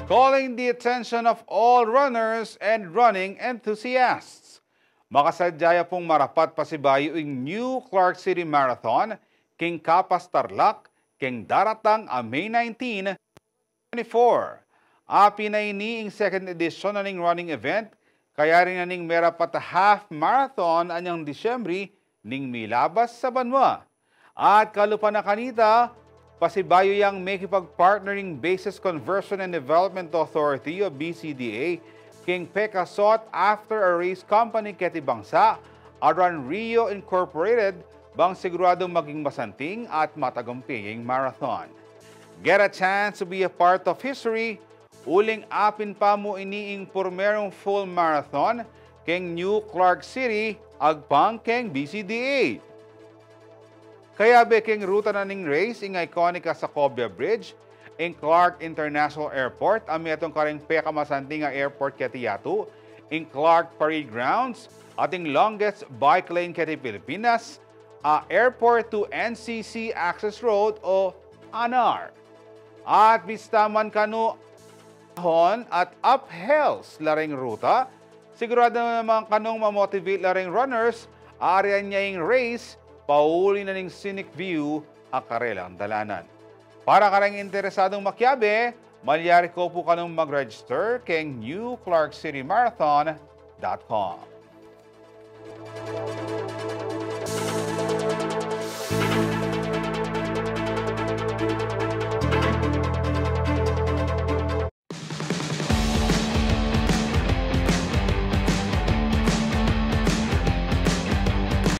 Calling the attention of all runners and running enthusiasts. Makasadyaya pong marapat pasibayo ang New Clark City Marathon, king Kapas Tarlac, king daratang a May 19, 2024. Api na ini ang second edition na ning running event, kaya rin na ning merapat half marathon anyang Disyembre ning milabas sa banwa. At kalupa na kanita, pasibayo yang may kipag-partnering Basis Conversion and Development Authority o BCDA king PECA sought after a race company keti bangsa aron Rio Incorporated bang siguradong maging masanting at matagumping marathon. Get a chance to be a part of history, uling apin pa mo iniing pormerong full marathon king New Clark City agpang king BCDA. Kaya beking ruta na ning race ing ikonika sa Cobia Bridge, ing Clark International Airport, amitong karing pekamasanting nga airport keti yato, ing Clark Parade Grounds, ating longest bike lane keti Pilipinas, airport to NCC Access Road o ANAR. At bistaman kanu at uphills laring ruta, sigurado naman kanong mamotivate laring runners, area niya yung race, pauli na ning scenic view ang karelang dalanan. Para karang interesadong makyabe, malyari ko po kanong mag-register kay newclarkcitymarathon.com.